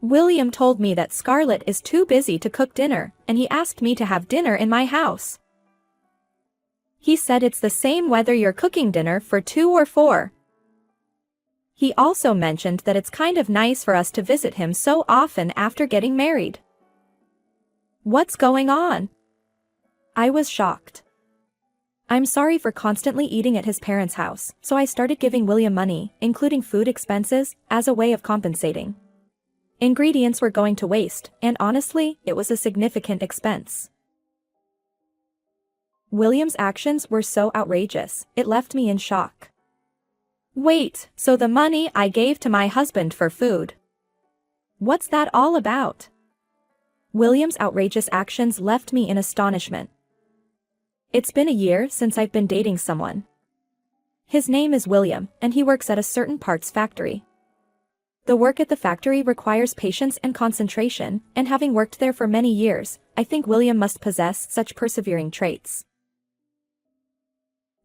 William told me that Scarlett is too busy to cook dinner, and he asked me to have dinner in my house. He said it's the same whether you're cooking dinner for 2 or 4. He also mentioned that it's kind of nice for us to visit him so often after getting married. What's going on? I was shocked. I'm sorry for constantly eating at his parents' house, so I started giving William money, including food expenses, as a way of compensating. Ingredients were going to waste, and honestly, it was a significant expense. William's actions were so outrageous, it left me in shock. Wait, so the money I gave to my husband for food? What's that all about? William's outrageous actions left me in astonishment. It's been a year since I've been dating someone. His name is William, and he works at a certain parts factory. The work at the factory requires patience and concentration, and having worked there for many years, I think William must possess such persevering traits.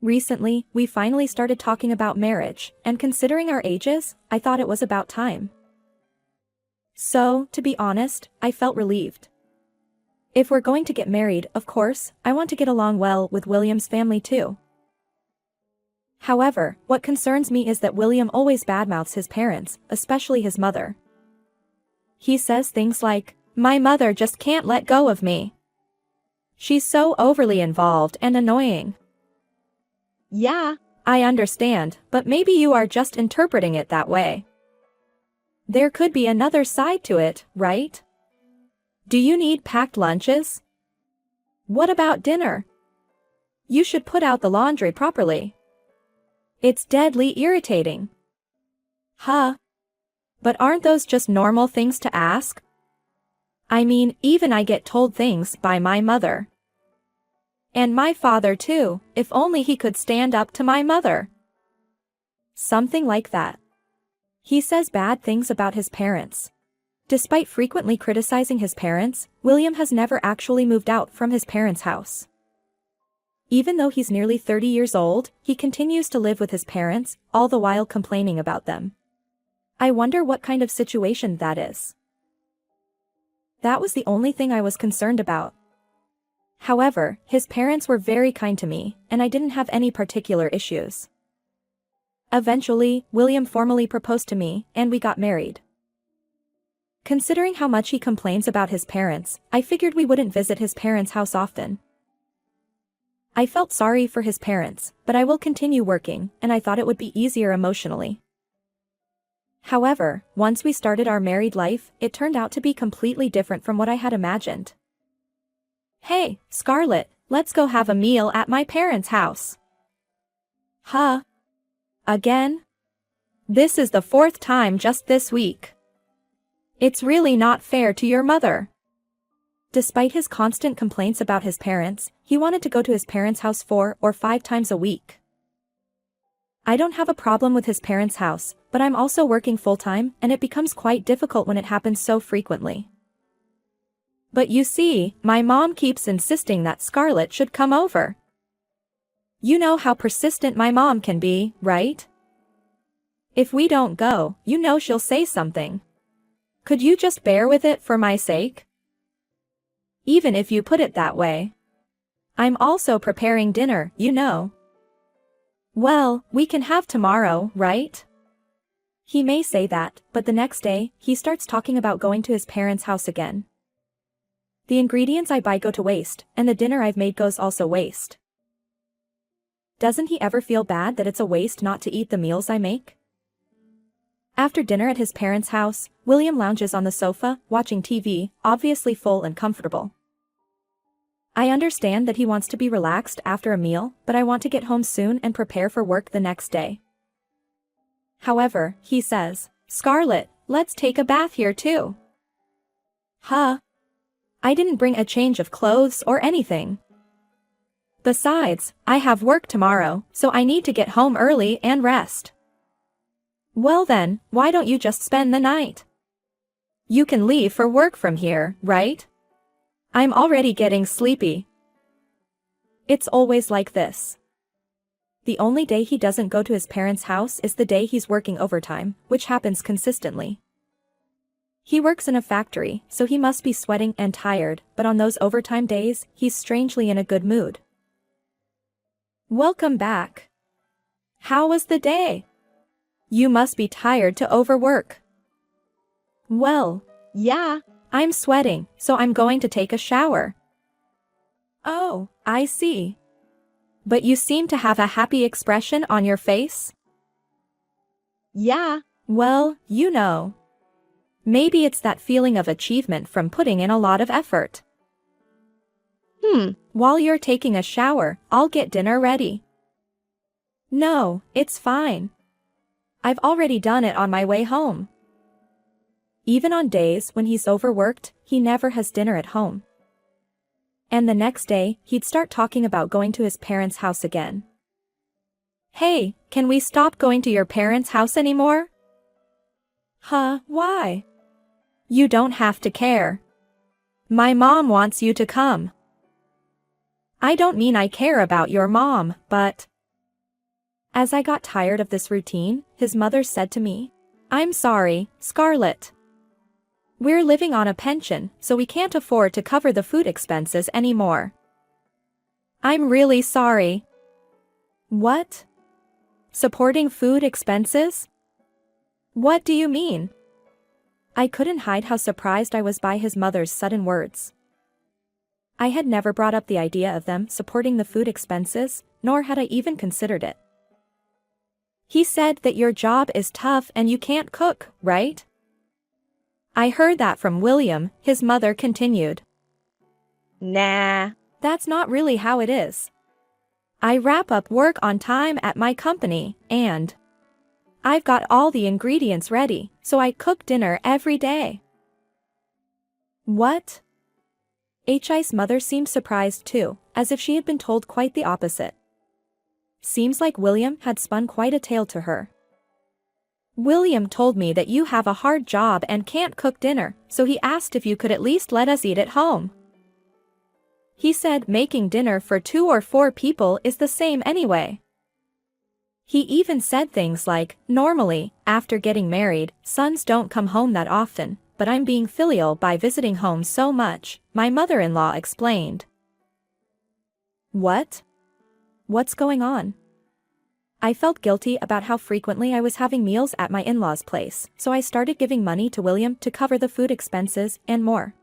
Recently, we finally started talking about marriage, and considering our ages, I thought it was about time. So, to be honest, I felt relieved. If we're going to get married, of course, I want to get along well with William's family too. However, what concerns me is that William always badmouths his parents, especially his mother. He says things like, "My mother just can't let go of me. She's so overly involved and annoying." Yeah, I understand, but maybe you are just interpreting it that way. There could be another side to it, right? Do you need packed lunches? What about dinner? You should put out the laundry properly. It's deadly irritating. Huh? But aren't those just normal things to ask? I mean, even I get told things by my mother. And my father too, if only he could stand up to my mother. Something like that. He says bad things about his parents. Despite frequently criticizing his parents, William has never actually moved out from his parents' house. Even though he's nearly 30 years old, he continues to live with his parents, all the while complaining about them. I wonder what kind of situation that is. That was the only thing I was concerned about. However, his parents were very kind to me, and I didn't have any particular issues. Eventually, William formally proposed to me, and we got married. Considering how much he complains about his parents, I figured we wouldn't visit his parents' house often. I felt sorry for his parents, but I will continue working, and I thought it would be easier emotionally. However, once we started our married life, it turned out to be completely different from what I had imagined. Hey, Scarlett, let's go have a meal at my parents' house. Huh? Again? This is the 4th time just this week. It's really not fair to your mother. Despite his constant complaints about his parents, he wanted to go to his parents' house 4 or 5 times a week. I don't have a problem with his parents' house, but I'm also working full-time, and it becomes quite difficult when it happens so frequently. But you see, my mom keeps insisting that Scarlett should come over. You know how persistent my mom can be, right? If we don't go, you know she'll say something. Could you just bear with it for my sake? Even if you put it that way. I'm also preparing dinner, you know. Well, we can have tomorrow, right? He may say that, but the next day, he starts talking about going to his parents' house again. The ingredients I buy go to waste, and the dinner I've made goes also waste. Doesn't he ever feel bad that it's a waste not to eat the meals I make? After dinner at his parents' house, William lounges on the sofa, watching TV, obviously full and comfortable. I understand that he wants to be relaxed after a meal, but I want to get home soon and prepare for work the next day. However, he says, "Scarlett, let's take a bath here too." Huh? I didn't bring a change of clothes or anything. Besides, I have work tomorrow, so I need to get home early and rest. Well then, why don't you just spend the night? You can leave for work from here, right? I'm already getting sleepy. It's always like this. The only day he doesn't go to his parents' house is the day he's working overtime, which happens consistently. He works in a factory, so he must be sweating and tired, but on those overtime days, he's strangely in a good mood. Welcome back. How was the day? You must be tired to overwork. Well, yeah, I'm sweating, so I'm going to take a shower. Oh, I see. But you seem to have a happy expression on your face. Yeah, well, you know. Maybe it's that feeling of achievement from putting in a lot of effort. While you're taking a shower, I'll get dinner ready. No, it's fine. I've already done it on my way home. Even on days when he's overworked, he never has dinner at home. And the next day, he'd start talking about going to his parents' house again. Hey, can we stop going to your parents' house anymore? Huh, why? You don't have to care. My mom wants you to come. I don't mean I care about your mom, but... As I got tired of this routine, his mother said to me, I'm sorry, Scarlett. We're living on a pension, so we can't afford to cover the food expenses anymore. I'm really sorry. What? Supporting food expenses? What do you mean? I couldn't hide how surprised I was by his mother's sudden words. I had never brought up the idea of them supporting the food expenses, nor had I even considered it. He said that your job is tough and you can't cook, right? I heard that from William, his mother continued. Nah, that's not really how it is. I wrap up work on time at my company, and I've got all the ingredients ready, so I cook dinner every day. What? Hi's mother seemed surprised too, as if she had been told quite the opposite. Seems like William had spun quite a tale to her. William told me that you have a hard job and can't cook dinner, so he asked if you could at least let us eat at home. He said making dinner for 2 or 4 people is the same anyway. He even said things like, normally, after getting married, sons don't come home that often, but I'm being filial by visiting home so much, my mother-in-law explained. What? What's going on? I felt guilty about how frequently I was having meals at my in-laws' place, so I started giving money to William to cover the food expenses and more.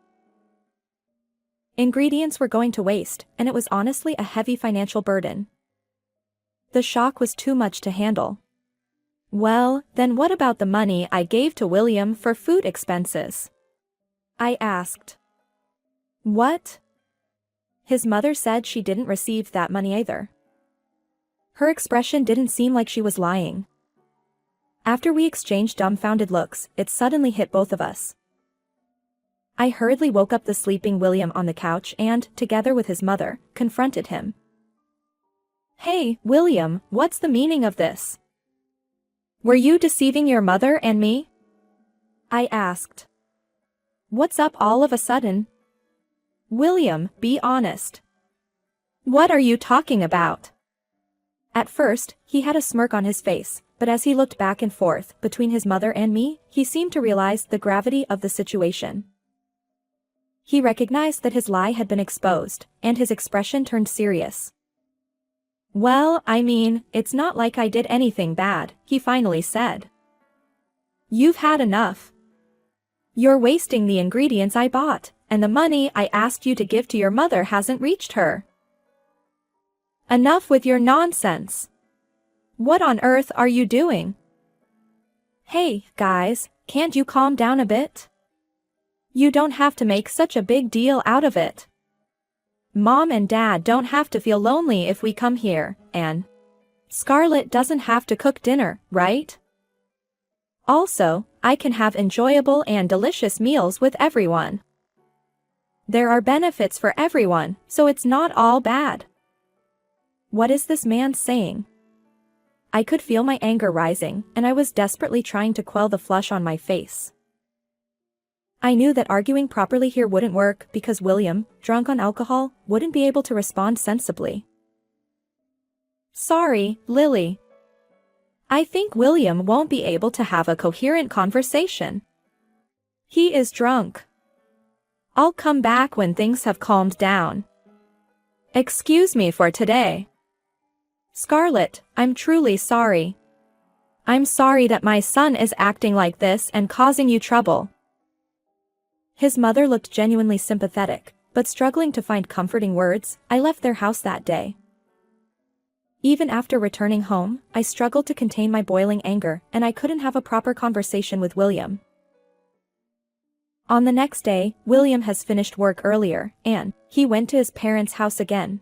Ingredients were going to waste, and it was honestly a heavy financial burden. The shock was too much to handle. Well, then what about the money I gave to William for food expenses? I asked. What? His mother said she didn't receive that money either. Her expression didn't seem like she was lying. After we exchanged dumbfounded looks, it suddenly hit both of us. I hurriedly woke up the sleeping William on the couch and, together with his mother, confronted him. Hey, William, what's the meaning of this? Were you deceiving your mother and me? I asked. What's up all of a sudden? William, be honest. What are you talking about? At first, he had a smirk on his face, but as he looked back and forth between his mother and me, he seemed to realize the gravity of the situation. He recognized that his lie had been exposed, and his expression turned serious. Well, I mean, it's not like I did anything bad, he finally said. You've had enough. You're wasting the ingredients I bought, and the money I asked you to give to your mother hasn't reached her. Enough with your nonsense. What on earth are you doing? Hey, guys, can't you calm down a bit? You don't have to make such a big deal out of it. Mom and Dad don't have to feel lonely if we come here, and Scarlett doesn't have to cook dinner, right? Also, I can have enjoyable and delicious meals with everyone. There are benefits for everyone, so it's not all bad. What is this man saying? I could feel my anger rising, and I was desperately trying to quell the flush on my face. I knew that arguing properly here wouldn't work because William, drunk on alcohol, wouldn't be able to respond sensibly. Sorry, Lily. I think William won't be able to have a coherent conversation. He is drunk. I'll come back when things have calmed down. Excuse me for today. Scarlett, I'm truly sorry. I'm sorry that my son is acting like this and causing you trouble. His mother looked genuinely sympathetic, but struggling to find comforting words. I left their house that day. Even after returning home, I struggled to contain my boiling anger, and I couldn't have a proper conversation with William. On the next day, William has finished work earlier, and he went to his parents' house again.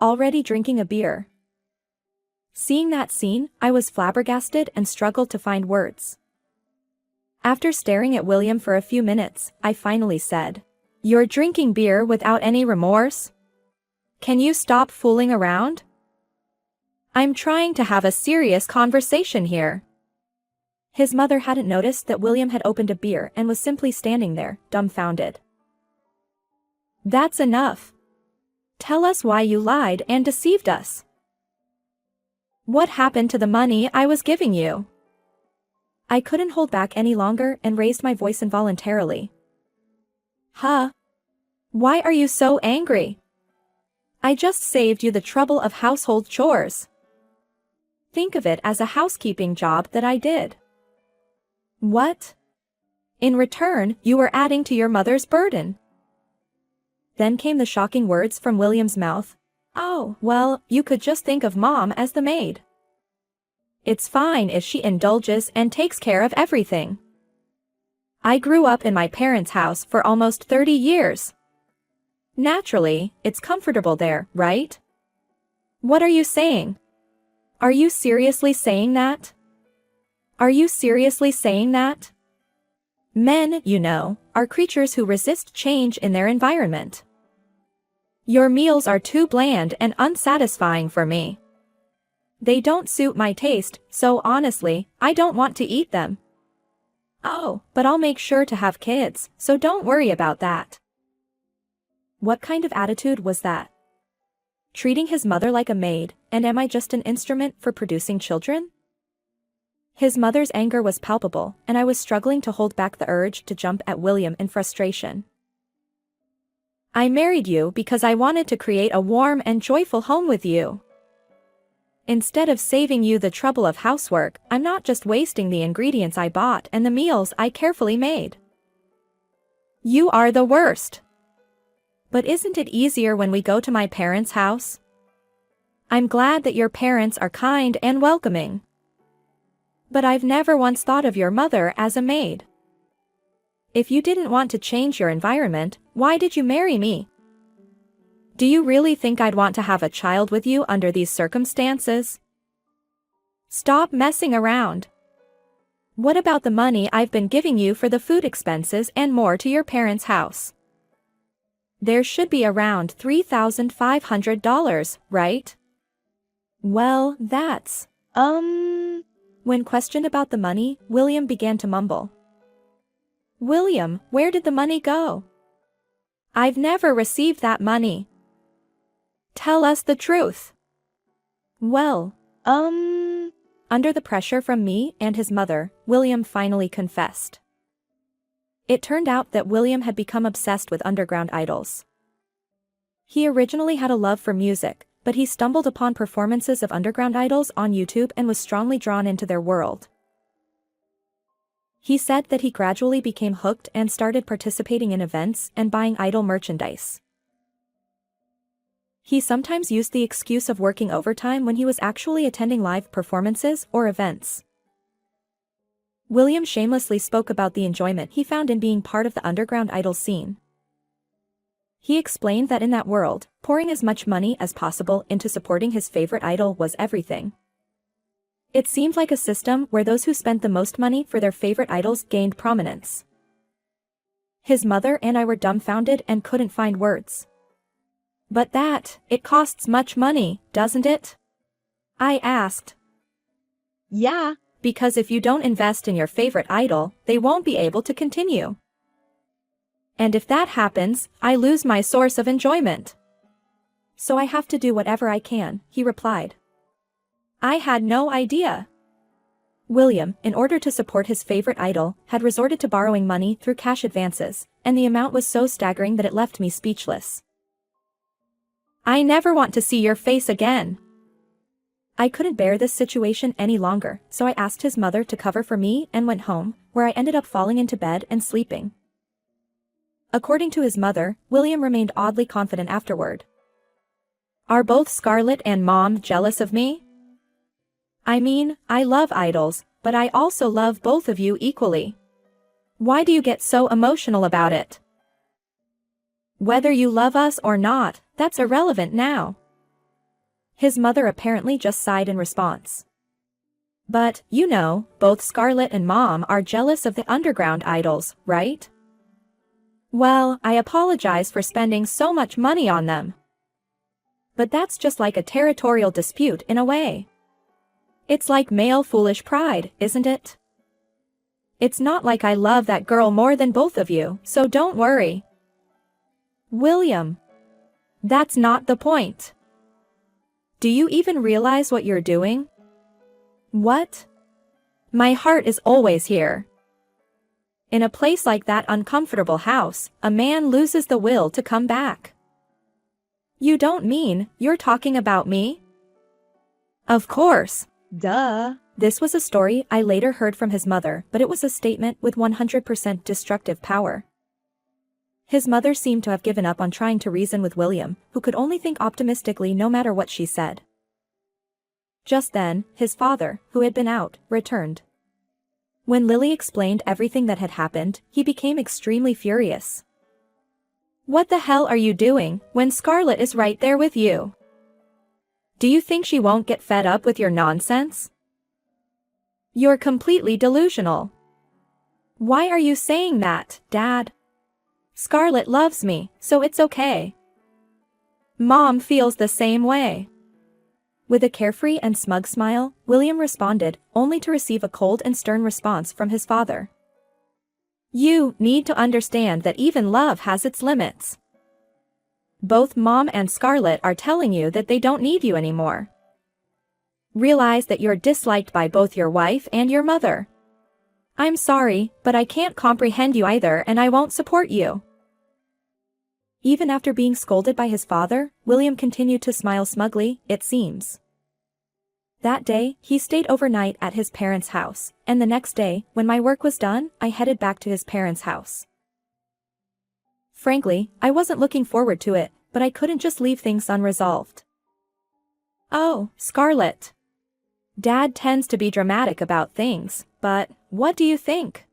Already drinking a beer. Seeing that scene, I was flabbergasted and struggled to find words. After staring at William for a few minutes, I finally said, "You're drinking beer without any remorse? Can you stop fooling around? I'm trying to have a serious conversation here." His mother hadn't noticed that William had opened a beer and was simply standing there, dumbfounded. "That's enough. Tell us why you lied and deceived us. What happened to the money I was giving you?" I couldn't hold back any longer and raised my voice involuntarily. "Huh? Why are you so angry? I just saved you the trouble of household chores. Think of it as a housekeeping job that I did. What? In return, you were adding to your mother's burden." Then came the shocking words from William's mouth. "Oh, well, you could just think of Mom as the maid. It's fine if she indulges and takes care of everything. I grew up in my parents' house for almost 30 years. Naturally, it's comfortable there, right? What are you saying? Are you seriously saying that? Are you seriously saying that? Men, you know, are creatures who resist change in their environment. Your meals are too bland and unsatisfying for me. They don't suit my taste, so honestly, I don't want to eat them. Oh, but I'll make sure to have kids, so don't worry about that." What kind of attitude was that? Treating his mother like a maid, and am I just an instrument for producing children? His mother's anger was palpable, and I was struggling to hold back the urge to jump at William in frustration. "I married you because I wanted to create a warm and joyful home with you. Instead of saving you the trouble of housework, I'm not just wasting the ingredients I bought and the meals I carefully made. You are the worst. But isn't it easier when we go to my parents' house? I'm glad that your parents are kind and welcoming. But I've never once thought of your mother as a maid. If you didn't want to change your environment, why did you marry me? Do you really think I'd want to have a child with you under these circumstances? Stop messing around. What about the money I've been giving you for the food expenses and more to your parents' house? There should be around $3,500, right? Well, that's, When questioned about the money, William began to mumble. "William, where did the money go? I've never received that money. Tell us the truth." Well, Under the pressure from me and his mother, William finally confessed. It turned out that William had become obsessed with underground idols. He originally had a love for music, but he stumbled upon performances of underground idols on YouTube and was strongly drawn into their world. He said that he gradually became hooked and started participating in events and buying idol merchandise. He sometimes used the excuse of working overtime when he was actually attending live performances or events. William shamelessly spoke about the enjoyment he found in being part of the underground idol scene. He explained that in that world, pouring as much money as possible into supporting his favorite idol was everything. It seemed like a system where those who spent the most money for their favorite idols gained prominence. His mother and I were dumbfounded and couldn't find words. "But it costs much money, doesn't it?" I asked. "Yeah, because if you don't invest in your favorite idol, they won't be able to continue. And if that happens, I lose my source of enjoyment. So I have to do whatever I can," he replied. I had no idea. William, in order to support his favorite idol, had resorted to borrowing money through cash advances, and the amount was so staggering that it left me speechless. I never want to see your face again. I couldn't bear this situation any longer, so I asked his mother to cover for me and went home, where I ended up falling into bed and sleeping. According to his mother, William remained oddly confident afterward. Are both Scarlett and Mom jealous of me? I mean, I love idols, but I also love both of you equally. Why do you get so emotional about it? Whether you love us or not, that's irrelevant now. His mother apparently just sighed in response. But, you know, both Scarlett and Mom are jealous of the underground idols, right? Well, I apologize for spending so much money on them. But that's just like a territorial dispute in a way. It's like male foolish pride, isn't it? It's not like I love that girl more than both of you, so don't worry. William. That's not the point. Do you even realize what you're doing? What? My heart is always here. In a place like that uncomfortable house, a man loses the will to come back. You don't mean you're talking about me? Of course. Duh. This was a story I later heard from his mother, but it was a statement with 100% destructive power. His mother seemed to have given up on trying to reason with William, who could only think optimistically no matter what she said. Just then, his father, who had been out, returned. When Lily explained everything that had happened, he became extremely furious. What the hell are you doing, when Scarlett is right there with you? Do you think she won't get fed up with your nonsense? You're completely delusional. Why are you saying that, Dad? Scarlett loves me, so it's okay. Mom feels the same way. With a carefree and smug smile, William responded, only to receive a cold and stern response from his father. You need to understand that even love has its limits. Both Mom and Scarlett are telling you that they don't need you anymore. Realize that you're disliked by both your wife and your mother. I'm sorry, but I can't comprehend you either, and I won't support you. Even after being scolded by his father, William continued to smile smugly, it seems. That day, he stayed overnight at his parents' house, and the next day, when my work was done, I headed back to his parents' house. Frankly, I wasn't looking forward to it, but I couldn't just leave things unresolved. Oh, Scarlett. Dad tends to be dramatic about things, but what do you think?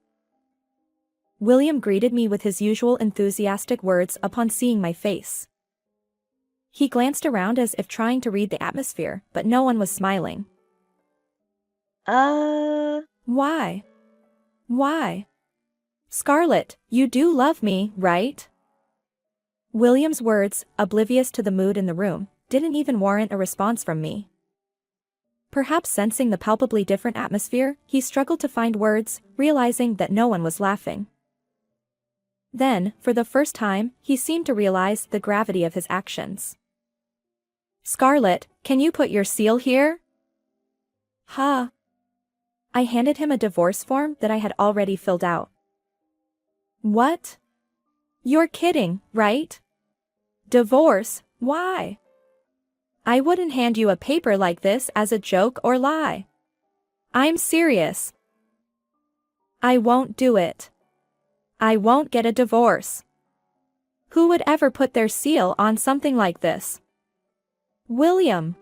William greeted me with his usual enthusiastic words upon seeing my face. He glanced around as if trying to read the atmosphere, but no one was smiling. Why? Why? Scarlett, you do love me, right? William's words, oblivious to the mood in the room, didn't even warrant a response from me. Perhaps sensing the palpably different atmosphere, he struggled to find words, realizing that no one was laughing. Then, for the first time, he seemed to realize the gravity of his actions. Scarlett, can you put your seal here? Huh. I handed him a divorce form that I had already filled out. What? You're kidding, right? Divorce, why? I wouldn't hand you a paper like this as a joke or lie. I'm serious. I won't do it. I won't get a divorce. Who would ever put their seal on something like this? William.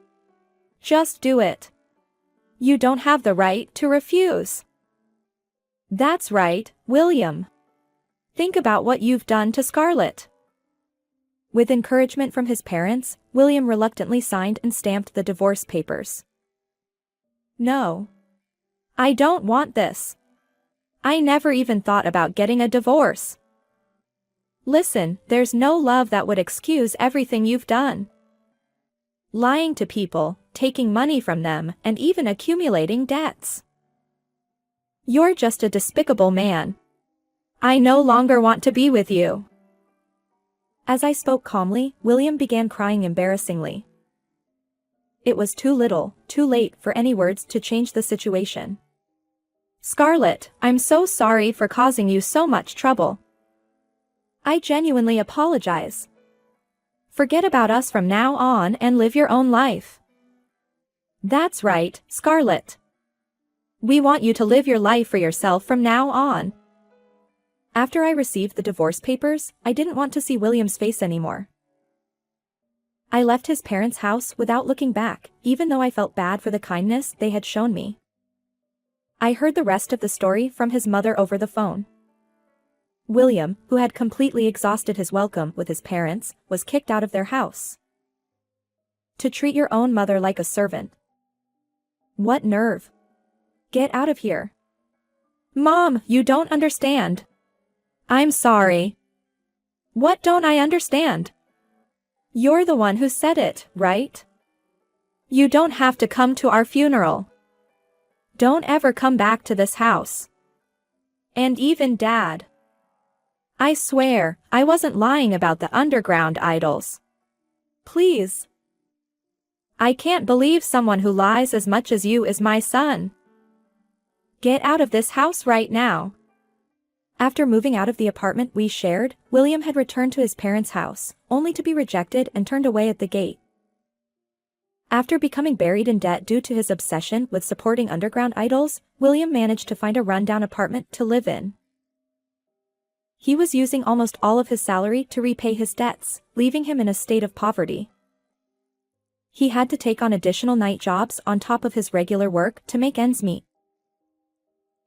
Just do it. You don't have the right to refuse. That's right, William. Think about what you've done to Scarlett. With encouragement from his parents, William reluctantly signed and stamped the divorce papers. No. I don't want this. I never even thought about getting a divorce. Listen, there's no love that would excuse everything you've done. Lying to people, taking money from them, and even accumulating debts. You're just a despicable man. I no longer want to be with you. As I spoke calmly, William began crying embarrassingly. It was too little, too late for any words to change the situation. Scarlett, I'm so sorry for causing you so much trouble. I genuinely apologize. Forget about us from now on and live your own life. That's right, Scarlett. We want you to live your life for yourself from now on. After I received the divorce papers, I didn't want to see William's face anymore. I left his parents' house without looking back, even though I felt bad for the kindness they had shown me. I heard the rest of the story from his mother over the phone. William, who had completely exhausted his welcome with his parents, was kicked out of their house. To treat your own mother like a servant. What nerve! Get out of here. Mom, you don't understand. I'm sorry. What don't I understand? You're the one who said it, right? You don't have to come to our funeral. Don't ever come back to this house. And even Dad. I swear, I wasn't lying about the underground idols. Please. I can't believe someone who lies as much as you is my son. Get out of this house right now. After moving out of the apartment we shared, William had returned to his parents' house, only to be rejected and turned away at the gate. After becoming buried in debt due to his obsession with supporting underground idols, William managed to find a rundown apartment to live in. He was using almost all of his salary to repay his debts, leaving him in a state of poverty. He had to take on additional night jobs on top of his regular work to make ends meet.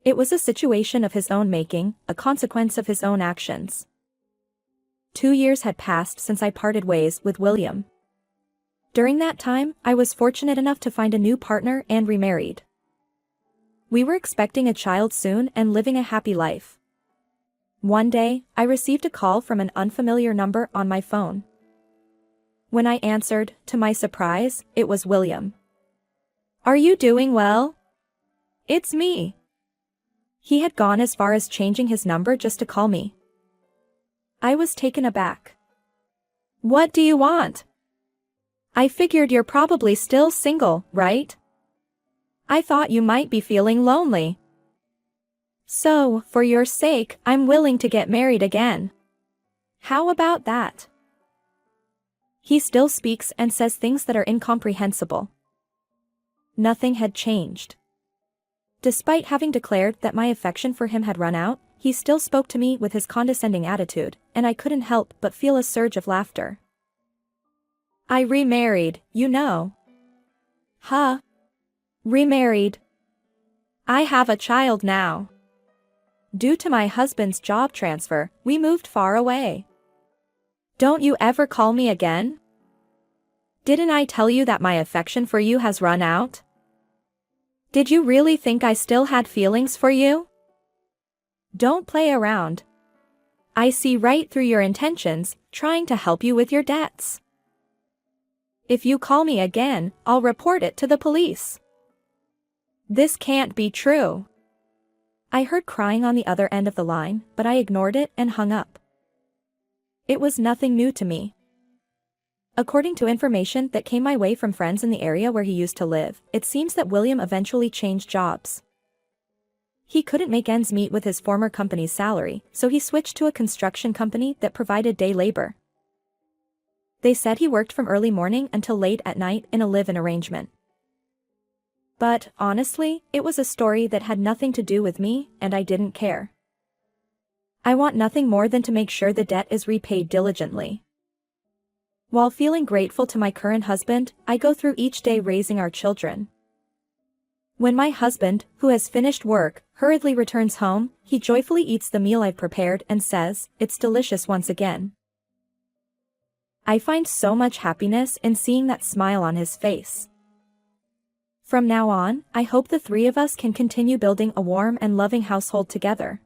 It was a situation of his own making, a consequence of his own actions. 2 years had passed since I parted ways with William. During that time, I was fortunate enough to find a new partner and remarried. We were expecting a child soon and living a happy life. One day, I received a call from an unfamiliar number on my phone. When I answered, to my surprise, it was William. Are you doing well? It's me. He had gone as far as changing his number just to call me. I was taken aback. What do you want? I figured you're probably still single, right? I thought you might be feeling lonely. So, for your sake, I'm willing to get married again. How about that? He still speaks and says things that are incomprehensible. Nothing had changed. Despite having declared that my affection for him had run out, he still spoke to me with his condescending attitude, and I couldn't help but feel a surge of laughter. I remarried, you know. Huh? Remarried. I have a child now. Due to my husband's job transfer, we moved far away. Don't you ever call me again? Didn't I tell you that my affection for you has run out? Did you really think I still had feelings for you? Don't play around. I see right through your intentions, trying to help you with your debts. If you call me again, I'll report it to the police. This can't be true. I heard crying on the other end of the line, but I ignored it and hung up. It was nothing new to me. According to information that came my way from friends in the area where he used to live, it seems that William eventually changed jobs. He couldn't make ends meet with his former company's salary, so he switched to a construction company that provided day labor. They said he worked from early morning until late at night in a live-in arrangement. But, honestly, it was a story that had nothing to do with me, and I didn't care. I want nothing more than to make sure the debt is repaid diligently. While feeling grateful to my current husband, I go through each day raising our children. When my husband, who has finished work, hurriedly returns home, he joyfully eats the meal I've prepared and says, "It's delicious once again." I find so much happiness in seeing that smile on his face. From now on, I hope the three of us can continue building a warm and loving household together.